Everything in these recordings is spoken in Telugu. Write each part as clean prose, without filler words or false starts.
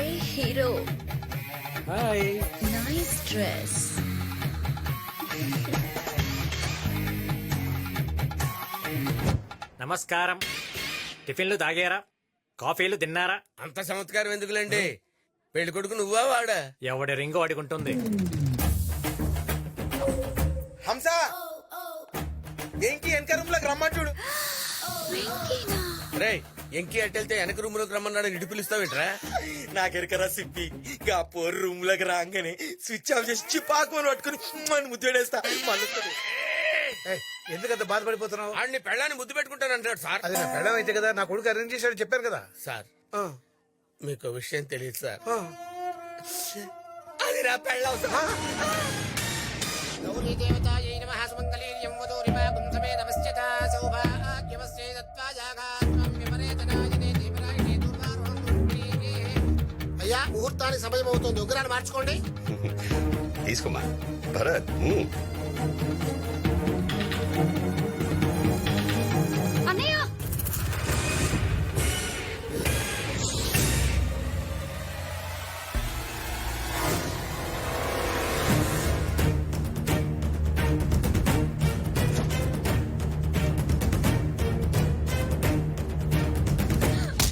ఏ హీరో, హాయ్. Nice dress. నమస్కారం. టిఫిన్లు తాగారా? కాఫీలు తిన్నారా? అంత చమత్కారం ఎందుకులేండి? పెళ్లి కొడుకు నువ్వా వాడా? ఎవడి రింగు అడుగుంటుంది. హంస ఎంకి వెనక రూమ్ లోకి రమ్మని చూడు. రే ఎంకి అట్టెళ్తే వెనక రూమ్ లోకి రమ్మన్నాడు ఇటు పిలుస్తావేట్రా? నాకెరకరా సిప్పి గా పోరు రూమ్ లోకి రాగానే స్విచ్ ఆఫ్ చేసి చిపాకుని పట్టుకుని మన ముద్దుడేస్తా. ఎందుకంత బాధపడిపోతున్నావు? ఆడిని పెళ్ళాన్ని ముద్దు పెట్టుకుంటానంటాడు సార్. అది నా పెళ్ళం అయితే కదా, నా కొడుకు అరేంజ్ చేశాడు చెప్పాను కదా. సార్ ఆ, మీకు విషయం తెలియదు సార్, ఆ. అది నా పెళ్ళం సార్. అయ్యా ముహూర్తానికి సమయం అవుతుంది, ఉగ్రాన్ని మార్చుకోండి. తీసుకోమా భరత్. అన్నయ్య,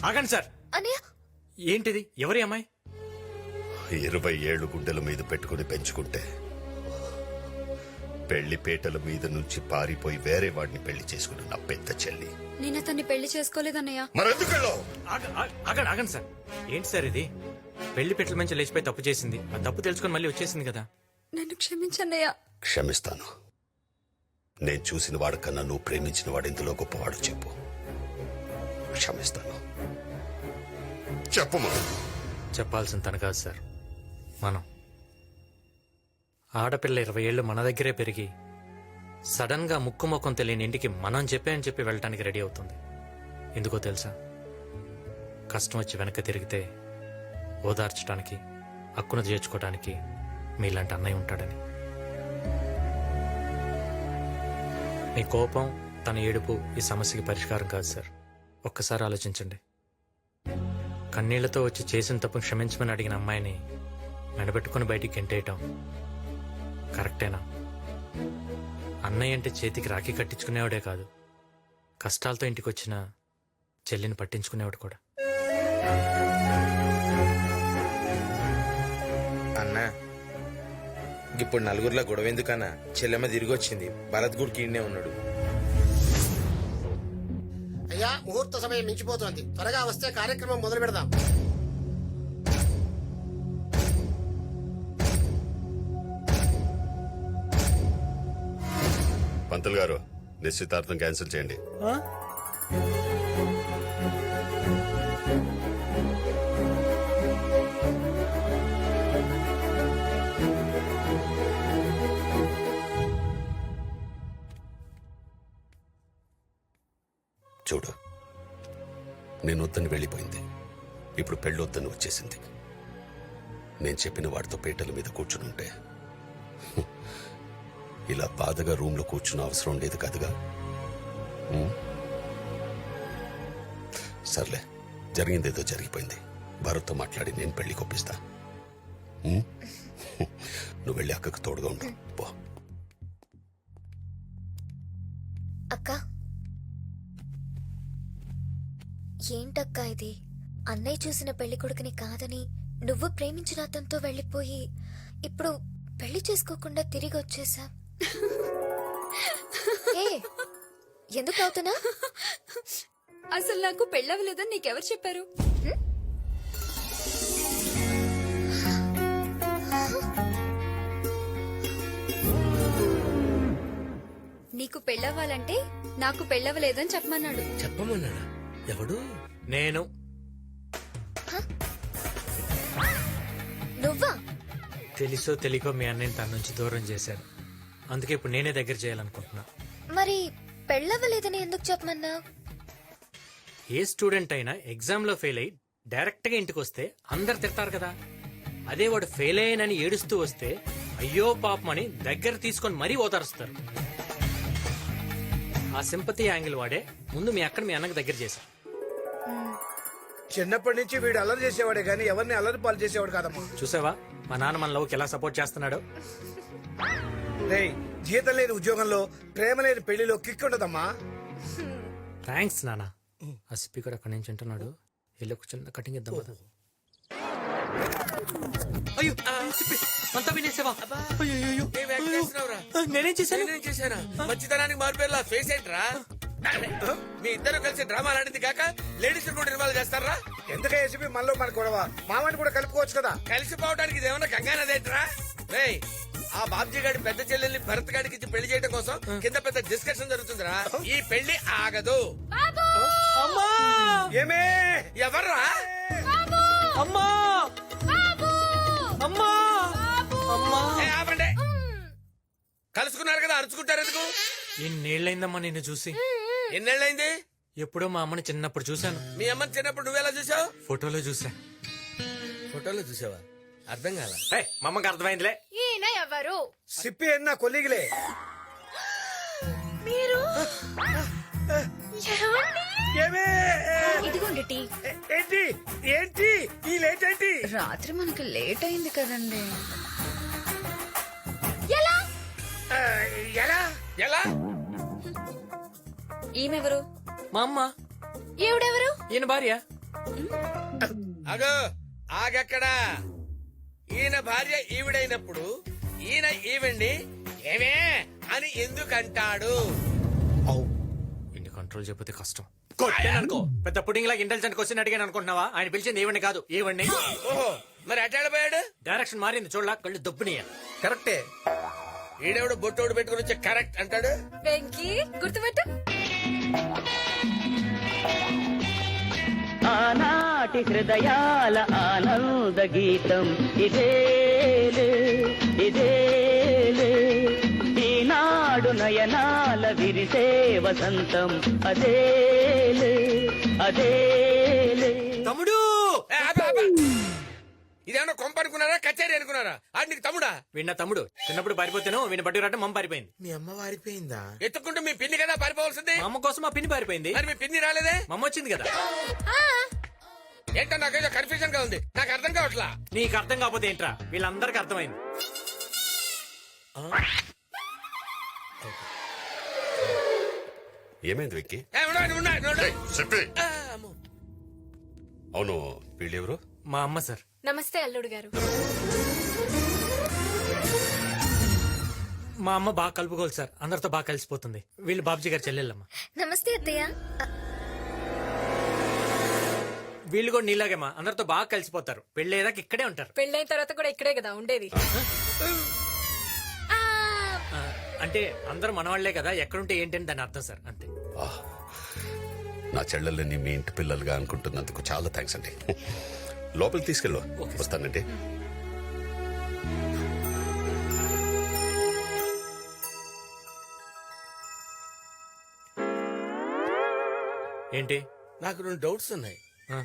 ఆగండి సార్. అన్నయ్య, ఏంటిది? ఎవరి అమ్మాయి? 20 ఏళ్లు గుడ్డల మీద పెట్టుకుని పెంచుకుంటే పెళ్లి పేటల మీద నుంచి పారిపోయి వేరే వాడిని పెళ్లి చేసుకుని నా పెద్ద చెల్లి. నేను అతన్ని పెళ్లి చేసుకోలేదన్నయ్య. మరెందుకెళ్ళో? ఆగండి ఆగండి సార్. ఏంటి సార్ ఇది? పెళ్లి పెట్టల మంచి లేచిపోయి తప్పు చేసింది. ఆ తప్పు తెలుసుకొని మళ్ళీ వచ్చేసింది కదా. నన్ను క్షమించన్నయ్య. క్షమిస్తాను. నేను చూసిన వాడికన్నా నువ్వు ప్రేమించిన వాడు ఇందులో గొప్పవాడు చెప్పు. క్షమిస్తాను. చెప్పు. చెప్పాల్సిన తన కాదు సార్, మనం. ఆడపిల్ల 20 ఏళ్ళు మన దగ్గరే పెరిగి సడన్ గా ముక్కు ముఖం తెలియని ఇంటికి మనం చెప్పి వెళ్ళటానికి రెడీ అవుతుంది. ఎందుకో తెలుసా? కష్టం వచ్చి వెనక తిరిగితే ఓదార్చడానికి, హక్కును చేర్చుకోవడానికి మీలాంటి అన్నయ్య ఉంటాడని. మీ కోపం, తన ఏడుపు ఈ సమస్యకి పరిష్కారం కాదు సార్. ఒక్కసారి ఆలోచించండి. కన్నీళ్లతో వచ్చి చేసిన తప్పును క్షమించమని అడిగిన అమ్మాయిని మెడబెట్టుకుని బయటికి గెంటేయటం కరెక్టేనా? అన్నయ్య అంటే చేతికి రాఖీ కట్టించుకునేవాడే కాదు, కష్టాలతో ఇంటికి వచ్చిన చెల్లిని పట్టించుకునేవాడు కూడా. అన్నా ఇప్పుడు నలుగురిలో గొడవ ఎందుకన్నా? చెల్లెమ్మ తిరిగి వచ్చింది, భరత్ గుడికి ఈడనే ఉన్నాడు. అయ్యా ముహూర్త సమయం మించిపోతోంది, త్వరగా వస్తే కార్యక్రమం మొదలు పెడదాం. పంతులు గారు, నిశ్చితార్థం క్యాన్సిల్ చేయండి. చూడు, నేను వద్దని వెళ్ళిపోయింది, ఇప్పుడు పెళ్ళొద్దని వచ్చేసింది. నేను చెప్పిన వాడితో పీటల మీద కూర్చునుంటే ఇలా బాధగా రూమ్లో కూర్చున్న అవసరం లేదు కదగా. సర్లే, జరిగిందేదో జరిగిపోయింది. భరత్తో మాట్లాడి నేను పెళ్లి కొప్పిస్తా. నువ్వు వెళ్ళి అక్కకు తోడుగా ఉండు పో. అక్క, ఏంటక్కా ఇది? అన్నయ్య చూసిన పెళ్లి కొడుకుని కాదని నువ్వు ప్రేమించిన అతనితో వెళ్ళిపోయి ఇప్పుడు పెళ్లి చేసుకోకుండా తిరిగి వచ్చేసా. ఎందుకు అవుతున్నా? అసలు నాకు పెళ్ళవలేదని నీకెవరు చెప్పారు? నీకు పెళ్ళవ్వాలంటే నాకు పెళ్ళవలేదని చెప్పమన్నాడు. చెప్పమన్నాడా? ఎవడు? నేను. నువ్వా? తెలుసో తెలియకో మీ అన్నయ్యని తన నుంచి దూరం చేశాను. అందుకే ఇప్పుడు నేనే దగ్గర చేయాలనుకుంటున్నా. మరి పెళ్ళవ్వలేదని ఎందుకు చెప్పమన్నా? ఏ స్టూడెంట్ అయినా ఎగ్జామ్ లో ఫెయిల్ అయ్యి డైరెక్ట్ గా ఇంటికి వస్తే అందరు తిడతారు కదా. అదే వాడు ఫెయిల్ అయ్యానని ఏడుస్తూ వస్తే అయ్యో పాపమని దగ్గర తీసుకొని మరీ ఓదారుస్తారు. ఆ సింపతి యాంగిల్ వాడే ముందు మీ అన్నకి దగ్గర చేశా. చిన్నప్పటి నుంచి వీడు అల్లరి చేసేవాడే గానీ ఎవరిని అల్లరి పాలు చేసేవాడు కాదమ్మా. చూసావా మా నాన్న మన లవ్కి ఎలా సపోర్ట్ చేస్తున్నాడు. రేయ్, జీతం లేని ఉద్యోగంలో ప్రేమ లేని పెళ్లిలో కిక్ ఉండదమ్మా. థ్యాంక్స్ నాన్న. ఆ సిప్పి కూడా అక్కడి నుంచి ఉంటున్నాడు. వెళ్ళి ఒక చిన్న కటింగ్ ఇద్దాం కదా. అయ్యో సిప్పి, అంతా వినేసావా? అయ్యో, ఏం యాక్ట్ చేస్తున్నావురా? నేనేం చేశాను? నేనేం చేశానా? మంచితనానికి మారిపోయేలా ఫేస్ ఏంట్రా? మీ ఇద్దరు కలిసి డ్రామా ఆడింది కాక లేడీస్ కూడా ఇన్వాల్వ్ చేస్తారా? ఎందుకే ఏసీపీ మనలో మన గొడవ? మామని కూడా కలుపుకోవచ్చు కదా. కలిసిపోవడానికి ఇదేమన్నా కంగానదేట్రా? రేయ్, ఆ బాబ్జీ గారి పెద్ద చెల్లెల్ని భరత్ గారికి ఇచ్చి పెళ్లి చేయడం కోసం కింద పెద్ద డిస్కషన్ జరుగుతుందిరా. ఈ పెళ్లి ఆగదు. అమ్మా! ఏమే ఎవర్రా? అమ్మా! అమ్మా! అమ్మా! ఏ, ఆపండి. కలుసుకున్నారు కదా, అరుచుకుంటారు ఎందుకు? ఎన్నేళ్ళైందమ్మా నిన్ను చూసి? ఎన్నేళ్ళైంది? ఎప్పుడో మా అమ్మని చిన్నప్పుడు చూశాను. మీ అమ్మని చిన్నప్పుడు నువ్వెలా చూసావు? ఫోటోలో చూసా. ఫోటోలో చూసావా? అర్థం కాల. మా అమ్మకి అర్థమైందిలే. ఈయన ఎవరు? సిప్పి అన్న కొలిగిలే. మీరు ఏమే ఇదిగోండి టీ. ఏంటి ఏంటి ఈ లేట్ ఏంటి? రాత్రి మనకి లేట్ అయింది కదండి. ఆ, ఎలా? ఎలా? ఈమెవరు? మా అమ్మ. ఈవిడెవరు? ఈయన భార్య. అగో, ఆగక్కడా. ఈయన భార్య ఈవిడైనప్పుడు ఈయన ఈవిడ్ని ఏమే అని ఎందుకంటాడు? ఇన్ని కంట్రోల్ చెప్పితే కష్టం. కొట్టాననుకో, పెద్ద పుడింగ్ లాగా ఇంటెలిజెంట్ క్వశ్చన్ అడిగాను అనుకుంటున్నావా? ఆయన పిలిచింది ఈవిడ్ని కాదు, ఈవిడ్ని. ఓహో, మరి అటాడిపోయాడు? డైరెక్షన్ మారింది చూడలా, కళ్ళు దబ్బునియ. కరెక్టే. ఈడెవడు బొట్టోడు పెట్టుకుని వచ్చి కరెక్ట్ అంటాడు. వెంకీ గుర్తుపెట్టు. ఆనాటి హృదయాల ఆనంద గీతం ఇదేలే ఇదేలే, ఈనాడు నయనాల విరిసే వసంతం అదేలే అదేలే. తమ్ముడు! ఏ, ఆపు, ఆపు. ఇదేమన్నా కొంప అనుకున్నారా, కచేరీ అనుకున్నారా? ఆడు నీకు తమ్ముడా? వీణ తమ్ముడు. చిన్నప్పుడు పారిపోతాను, వీణ బట్టి రావటం మమ్మ పారిపోయింది. మీ అమ్మ వారిపోయిందా? ఎత్తుకుంటూ మీ పిన్ని కదా పారిపోవాల్సింది. మా అమ్మ కోసం మా పిన్ని పారిపోయింది. మరి మీ పిన్ని రాలేదే? మమ్మ వచ్చింది కదా. ఏంటో నాకేదో కన్ఫ్యూజన్ గా ఉంది, నాకు అర్థం కావట్లా. నీకు అర్థం కాకపోతే ఏంట్రా? వీళ్ళందరికీ అర్థమైంది. ఏమైంది వెక్కి? ఏ, ఉండండి, ఉండండి, ఉండండి. చెప్పి. ఆ, అమ్మో. అవును, వీళ్ళెవరు? మా అమ్మ సార్. నమస్తే అల్లుడు గారు. మా అమ్మ బాగా కలుపుకోవాలి సార్, అందరితో బాగా కలిసిపోతుంది. వీళ్ళు బాబుజీ గారు చెల్లెళ్ళమ్మ. నమస్తే అత్తయ్య. వీళ్ళు కూడా నీలాగేమా, అందరితో బాగా కలిసిపోతారు. పెళ్ళేదాకా ఇక్కడే ఉంటారు. పెళ్ళైన తర్వాత కూడా ఇక్కడే కదా ఉండేది. ఆ, అంటే అందరూ మనవాళ్లే కదా, ఎక్కడుంటే ఏంటని దాని అర్థం సార్, అంతే. ఆహ్, నా చెల్లెళ్ళని మీ ఇంటి పిల్లలుగా అనుకుంటున్నందుకు చాలా థ్యాంక్స్ అండి. లోపలికి తీసుకెళ్ళు. వస్తానండి. ఏంటి? నాకు 2 డౌట్స్ ఉన్నాయి. ఆ,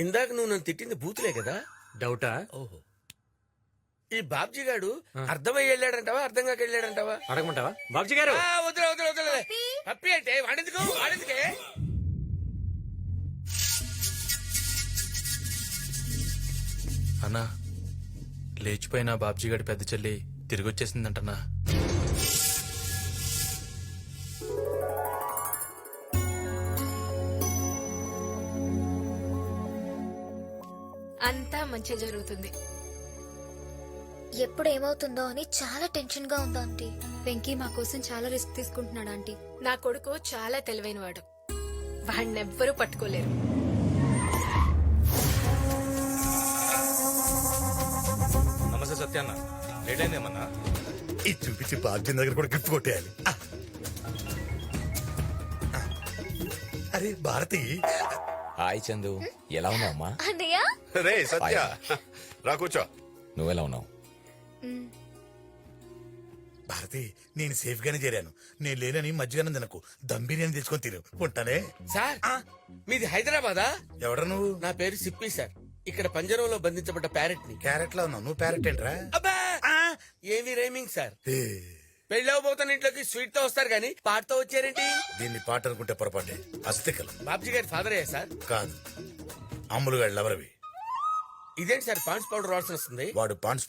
ఇందాక నువ్వు నన్ను తిట్టింది బూతులే కదా? డౌటా? ఓహో. ఈ బాబ్జీ గాడు అర్థమయ్యి వెళ్ళాడంటావా, అర్థం కాక వెళ్ళాడంటావా? అడగమంటావా బాబుజీ గారు? వదిలే వదిలే వదిలే. పప్పి అంటే వాడెందుకు, వాడెందుకే? అన్నా, లేచిపోయిన బాబ్జీ గడి పెద్ద చెల్లి తిరిగి వచ్చేసిందంటన్నా. అంతా మంచి జరుగుతుంది. ఎప్పుడు ఏమవుతుందో అని చాలా టెన్షన్ గా ఉంది ఆంటీ. వెంకీ మా కోసం చాలా రిస్క్ తీసుకుంటున్నాడు ఆంటీ. నా కొడుకు చాలా తెలివైనవాడు, వాడినెవ్వరూ పట్టుకోలేరు. నమస్తే సత్యాన్న, లేట్ అయిందేమన్నా? ఇది చూపించి బాబ్జీ దగ్గర కూడా గిఫ్ట్ కొట్టేయాలి. అరే భారతి. హాయ్ చందు, ఎలా ఉన్నావు అమ్మా? అన్నయ్య రే సత్య, రా కూర్చో. నువ్వెలా ఉన్నావు? భారతి, నేను సేఫ్ గానే చేరాను. నేను లేనని మధ్యగానే తినకు, దమ్ బిర్యానీ తెచ్చుకొని తిను. ఉంటానే. సార్, మీది హైదరాబాదా? ఎవడ నువ్వు? నా పేరు సిప్పి సార్. ఇక్కడ పంజరంలో బంధించబడ్డ ప్యారెట్ ని. క్యారెట్ లో ఉన్నావు, నువ్వు ప్యారెట్ ఏంట్రా? అబ్బా, ఏమి రైమింగ్ సార్. పెళ్ళి అవబోతున్న ఇంట్లోకి స్వీట్ తో వస్తారు కానీ పాటతో వచ్చారేంటి? దీన్ని పాట అనుకుంటే పొరపాటే. అస్థికలు బాబ్జీ గారి ఫాదర్ అయ్యా సార్? కాదు, అమ్ములుగాడు లవరవి. ఇదేంటి సార్ పాండ్స్ పౌడర్ వాసన వస్తుంది? వాడు పాన్స్